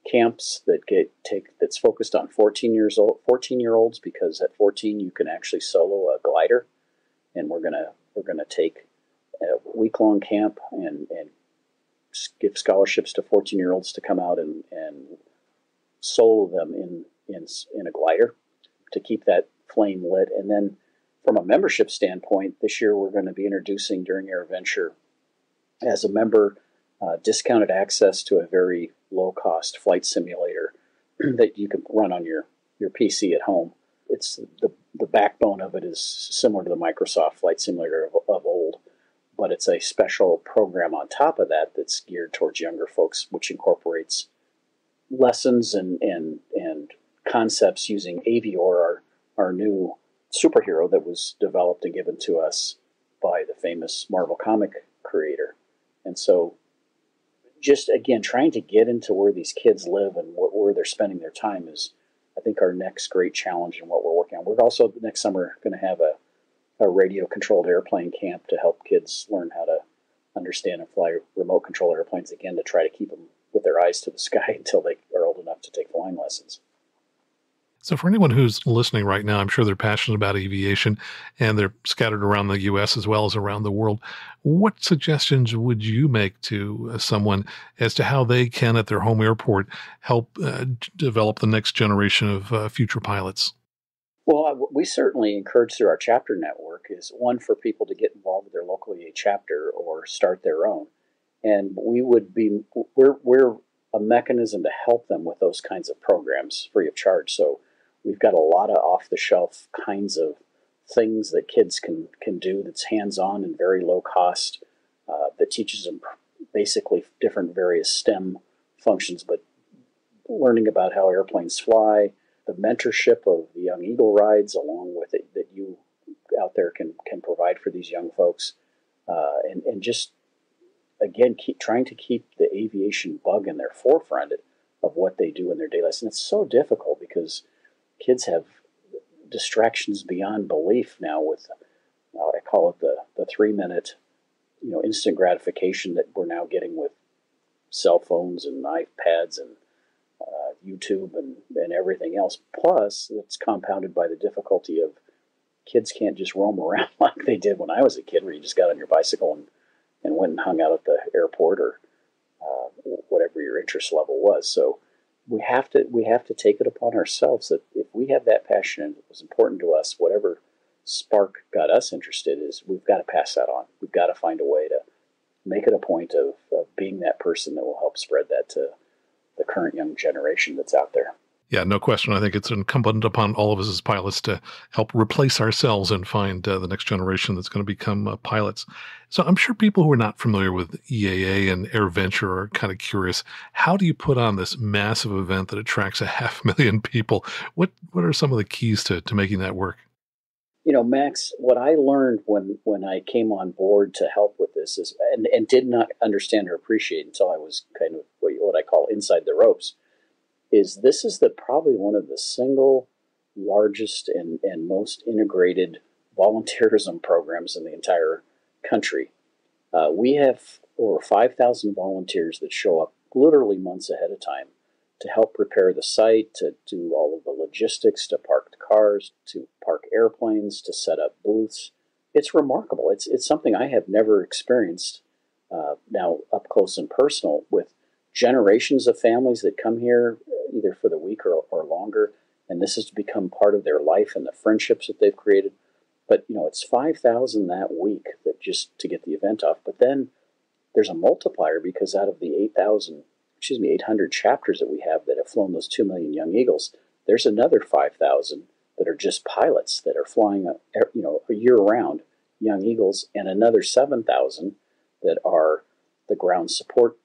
camps that's focused on 14-year-olds, because at 14 you can actually solo a glider, and we're gonna take a week-long camp and give scholarships to 14-year-olds to come out and solo them in a glider to keep that flame lit. And then from a membership standpoint, this year we're going to be introducing during AirVenture as a member discounted access to a very low-cost flight simulator that you can run on your PC at home. It's the backbone of it is similar to the Microsoft Flight Simulator of old, but it's a special program on top of that that's geared towards younger folks, which incorporates lessons and concepts using Avior, our new superhero that was developed and given to us by the famous Marvel comic creator. And so just, again, trying to get into where these kids live and where they're spending their time is, I think, our next great challenge and what we're working on. We're also, next summer, going to have a radio-controlled airplane camp to help kids learn how to understand and fly remote-control airplanes, again, to try to keep them with their eyes to the sky until they are old enough to take flying lessons. So for anyone who's listening right now, I'm sure they're passionate about aviation and they're scattered around the U.S. as well as around the world. What suggestions would you make to someone as to how they can, at their home airport, help develop the next generation of future pilots? Well, we certainly encourage through our chapter network is, one, for people to get involved with their local EAA chapter or start their own. And we're a mechanism to help them with those kinds of programs free of charge. So we've got a lot of off-the-shelf kinds of things that kids can do that's hands-on and very low cost, that teaches them basically different various STEM functions, but learning about how airplanes fly, the mentorship of the Young Eagle rides along with it that you out there can provide for these young folks, and just, again, trying to keep the aviation bug in their forefront of what they do in their daily lives. And it's so difficult because kids have distractions beyond belief now with, I call it the 3-minute, instant gratification that we're now getting with cell phones and iPads and YouTube and everything else. Plus, it's compounded by the difficulty of kids can't just roam around like they did when I was a kid, where you just got on your bicycle and went and hung out at the airport or whatever your interest level was. So we have to take it upon ourselves that if we have that passion and it was important to us, whatever spark got us interested, is we've got to pass that on. We've got to find a way to make it a point of being that person that will help spread that to the current young generation that's out there. Yeah, no question. I think it's incumbent upon all of us as pilots to help replace ourselves and find the next generation that's going to become pilots. So I'm sure people who are not familiar with EAA and AirVenture are kind of curious. How do you put on this massive event that attracts 500,000 people? What are some of the keys to making that work? Max, what I learned when I came on board to help with this is, and did not understand or appreciate until I was kind of what I call inside the ropes, is this is probably one of the single largest and most integrated volunteerism programs in the entire country. We have over 5,000 volunteers that show up literally months ahead of time to help prepare the site, to do all of the logistics, to park the cars, to park airplanes, to set up booths. It's remarkable. It's something I have never experienced now up close and personal, with generations of families that come here either for the week or longer, and this has become part of their life and the friendships that they've created. But, it's 5,000 that week that just to get the event off. But then there's a multiplier, because out of the 800 chapters that we have that have flown those 2 million young eagles, there's another 5,000 that are just pilots that are flying, a year-round young eagles, and another 7,000 that are the ground support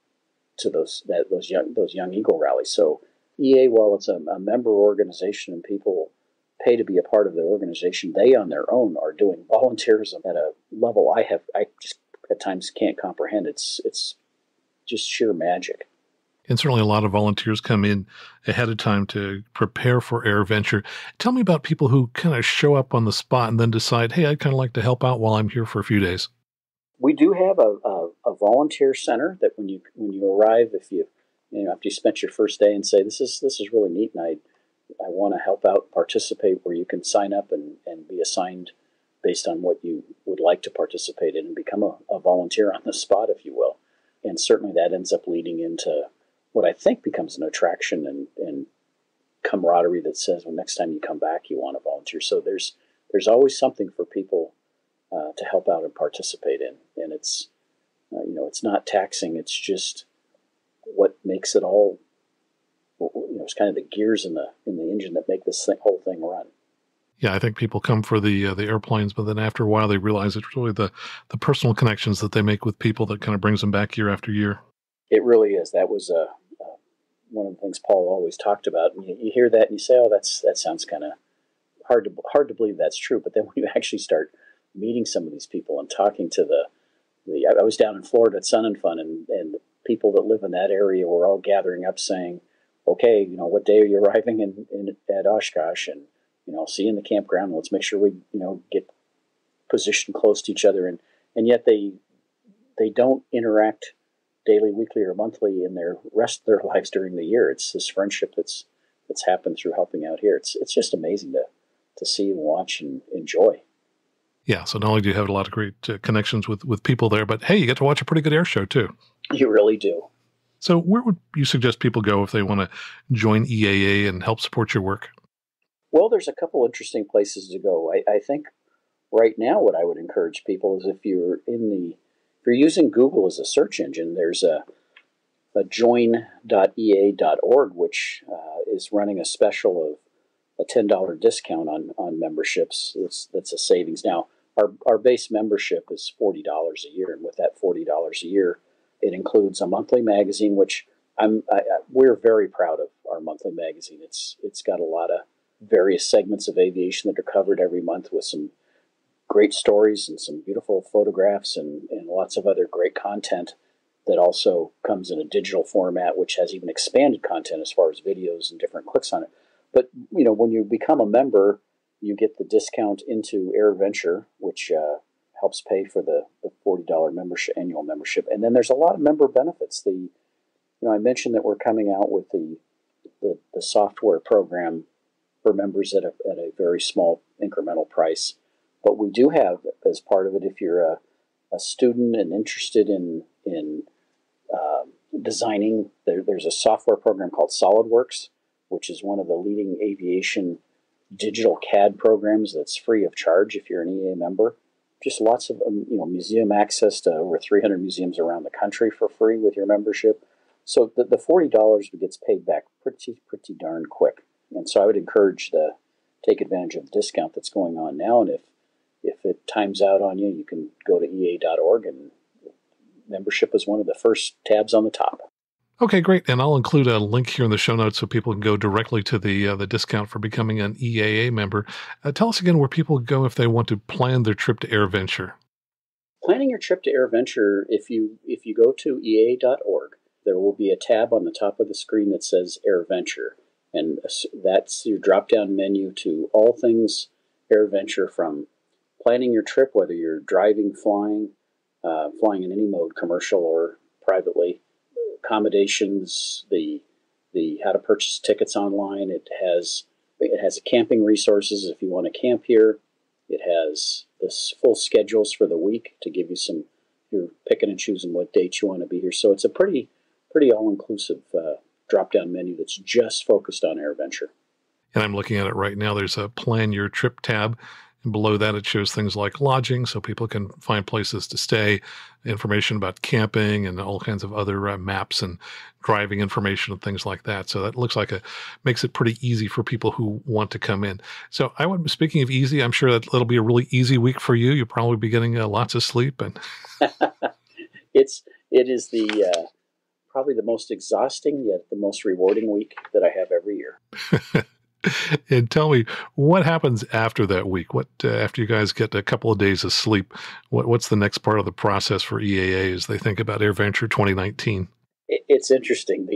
to those young eagle rallies. So EA, while it's a member organization and people pay to be a part of the organization, they on their own are doing volunteerism at a level I just at times can't comprehend. It's just sheer magic. And certainly a lot of volunteers come in ahead of time to prepare for AirVenture. Tell me about people who kind of show up on the spot and then decide, hey, I'd kind of like to help out while I'm here for a few days. We do have a volunteer center that when you arrive, if after you spent your first day and say, this is really neat, and I want to help out, participate, where you can sign up and be assigned based on what you would like to participate in and become a volunteer on the spot, if you will. And certainly that ends up leading into what I think becomes an attraction and camaraderie that says, well, next time you come back, you want to volunteer. So there's always something for people to help out and participate in. And it's, it's not taxing. It's just what makes it all, it's kind of the gears in the engine that make this whole thing run. Yeah, I think people come for the airplanes, but then after a while they realize it's really the personal connections that they make with people that kind of brings them back year after year. It really is. That was one of the things Paul always talked about. And you hear that and you say, "Oh, that sounds kind of hard to believe that's true." But then when you actually start meeting some of these people and talking to I was down in Florida at Sun and Fun, and the people that live in that area were all gathering up, saying, "Okay, what day are you arriving at Oshkosh? And I'll see you in the campground. Let's make sure we get positioned close to each other." And yet they don't interact daily, weekly, or monthly in their rest of their lives during the year. It's this friendship that's happened through helping out here. It's just amazing to see and watch and enjoy. Yeah, so not only do you have a lot of great connections with people there, but hey, you get to watch a pretty good air show too. You really do. So where would you suggest people go if they want to join EAA and help support your work? Well, there's a couple interesting places to go. I think right now what I would encourage people is if you're using Google as a search engine, there's a join.ea.org, which is running a special of a $10 discount on memberships. That's a savings. Now, our base membership is $40 a year, and with that $40 a year, it includes a monthly magazine, which we're very proud of our monthly magazine. It's got a lot of various segments of aviation that are covered every month with some great stories and some beautiful photographs and lots of other great content that also comes in a digital format, which has even expanded content as far as videos and different clicks on it. But, when you become a member, you get the discount into AirVenture, which helps pay for the $40 annual membership. And then there's a lot of member benefits. I mentioned that we're coming out with the software program for members at a very small incremental price. But we do have, as part of it, if you're a student and interested in designing, there's a software program called SolidWorks, which is one of the leading aviation digital CAD programs that's free of charge if you're an EA member. Just lots of museum access to over 300 museums around the country for free with your membership. So the $40 gets paid back pretty darn quick. And so I would encourage to take advantage of the discount that's going on now. And if it times out on you, you can go to ea.org, and membership is one of the first tabs on the top. Okay, great. And I'll include a link here in the show notes so people can go directly to the discount for becoming an EAA member. Tell us again where people go if they want to plan their trip to AirVenture. Planning your trip to AirVenture, if you go to ea.org, there will be a tab on the top of the screen that says AirVenture. And that's your drop-down menu to all things AirVenture, from planning your trip, whether you're driving, flying, flying in any mode, commercial or privately. Accommodations, the how to purchase tickets online. It has camping resources if you want to camp here. It has the full schedules for the week to give you some. You're picking and choosing what dates you want to be here. So it's a pretty all-inclusive drop-down menu that's just focused on AirVenture. And I'm looking at it right now. There's a plan your trip tab. And below that, it shows things like lodging, so people can find places to stay, information about camping, and all kinds of other maps and driving information and things like that. So that looks like makes it pretty easy for people who want to come in. So speaking of easy, I'm sure that it'll be a really easy week for you. You'll probably be getting lots of sleep. And it is probably the most exhausting yet the most rewarding week that I have every year. And tell me, what happens after that week? What after you guys get a couple of days of sleep? What's the next part of the process for EAA as they think about AirVenture 2019? It's interesting.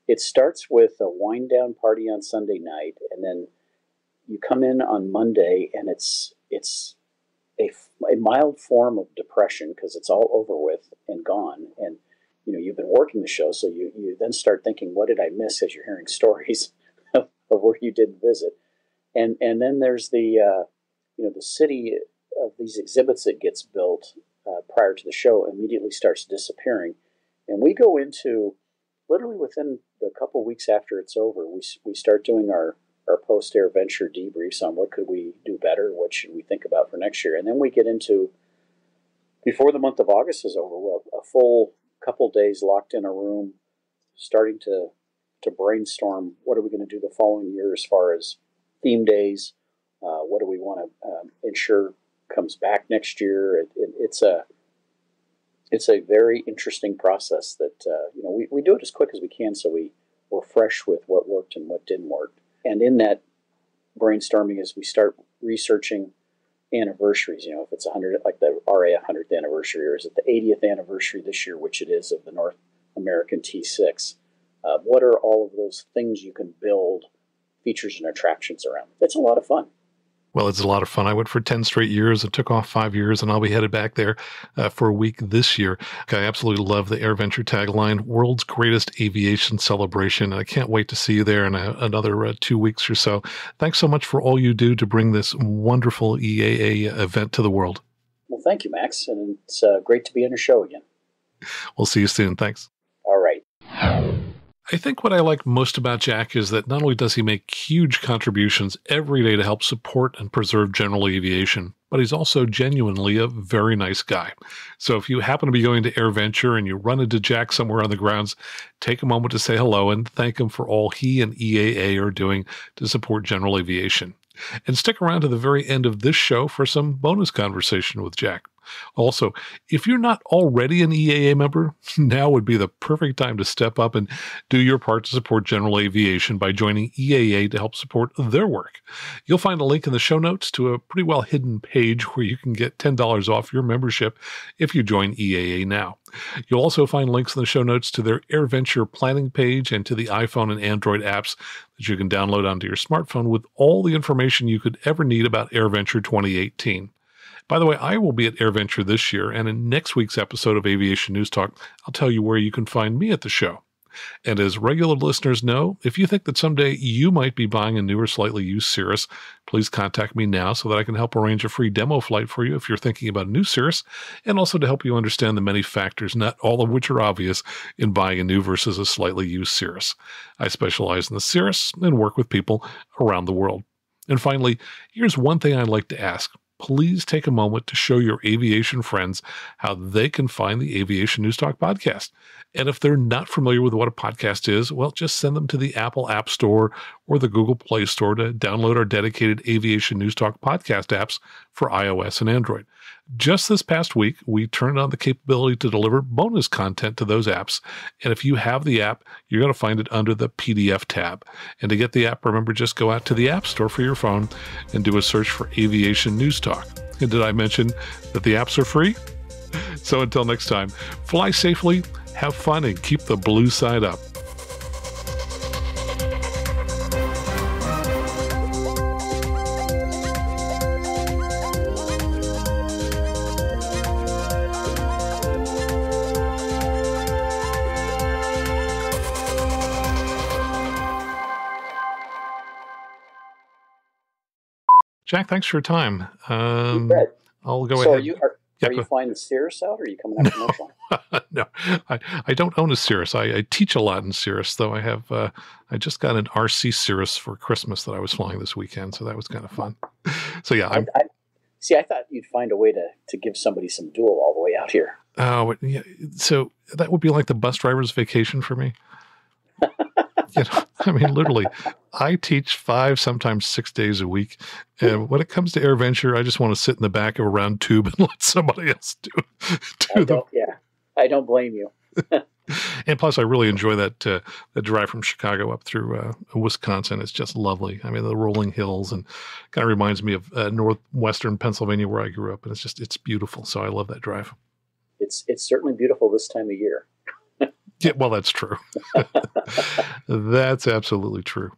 It starts with a wind down party on Sunday night, and then you come in on Monday, and it's a mild form of depression because it's all over with and gone. And you've been working the show, so you then start thinking, what did I miss? As you're hearing stories of where you didn't visit, and then there's the city of these exhibits that gets built prior to the show immediately starts disappearing, and we go into literally within a couple weeks after it's over, we start doing our post AirVenture debriefs on what could we do better, what should we think about for next year, and then we get into before the month of August is over, a full couple days locked in a room, starting to brainstorm what are we going to do the following year as far as theme days, what do we want to ensure comes back next year. It's a very interesting process that we do it as quick as we can so we're fresh with what worked and what didn't work. And in that brainstorming, as we start researching anniversaries, if it's 100, like the RA 100th anniversary, or is it the 80th anniversary this year, which it is, of the North American T6. What are all of those things you can build features and attractions around? It's a lot of fun. Well, it's a lot of fun. I went for 10 straight years and took off 5 years, and I'll be headed back there for a week this year. I absolutely love the AirVenture tagline, world's greatest aviation celebration. And I can't wait to see you there in another 2 weeks or so. Thanks so much for all you do to bring this wonderful EAA event to the world. Well, thank you, Max. And it's great to be on your show again. We'll see you soon. Thanks. All right. I think what I like most about Jack is that not only does he make huge contributions every day to help support and preserve general aviation, but he's also genuinely a very nice guy. So if you happen to be going to AirVenture and you run into Jack somewhere on the grounds, take a moment to say hello and thank him for all he and EAA are doing to support general aviation. And stick around to the very end of this show for some bonus conversation with Jack. Also, if you're not already an EAA member, now would be the perfect time to step up and do your part to support general aviation by joining EAA to help support their work. You'll find a link in the show notes to a pretty well hidden page where you can get $10 off your membership if you join EAA now. You'll also find links in the show notes to their AirVenture planning page and to the iPhone and Android apps that you can download onto your smartphone with all the information you could ever need about AirVenture 2018. By the way, I will be at AirVenture this year, and in next week's episode of Aviation News Talk, I'll tell you where you can find me at the show. And as regular listeners know, if you think that someday you might be buying a new or slightly used Cirrus, please contact me now so that I can help arrange a free demo flight for you if you're thinking about a new Cirrus, and also to help you understand the many factors, not all of which are obvious, in buying a new versus a slightly used Cirrus. I specialize in the Cirrus and work with people around the world. And finally, here's one thing I'd like to ask. Please take a moment to show your aviation friends how they can find the Aviation News Talk podcast. And if they're not familiar with what a podcast is, well, just send them to the Apple App Store or the Google Play Store to download our dedicated Aviation News Talk podcast apps for iOS and Android. Just this past week, we turned on the capability to deliver bonus content to those apps. And if you have the app, you're going to find it under the PDF tab. And to get the app, remember, just go out to the App Store for your phone and do a search for Aviation News Talk. And did I mention that the apps are free? So until next time, fly safely, have fun, and keep the blue side up. Jack, thanks for your time. You bet. I'll go So ahead. are you flying the Cirrus out, or are you coming out commercial? No, I don't own a Cirrus. I teach a lot in Cirrus, though. I just got an RC Cirrus for Christmas that I was flying this weekend, so that was kind of fun. So yeah, I thought you'd find a way to give somebody some dual all the way out here. Oh, yeah. So that would be like the bus driver's vacation for me. I mean, literally, I teach 5, sometimes 6 days a week. And when it comes to AirVenture, I just want to sit in the back of a round tube and let somebody else do them. Yeah, I don't blame you. And plus, I really enjoy that the drive from Chicago up through Wisconsin. It's just lovely. I mean, the rolling hills, and kind of reminds me of northwestern Pennsylvania where I grew up. And it's beautiful. So I love that drive. It's certainly beautiful this time of year. Yeah, well, that's true. That's absolutely true.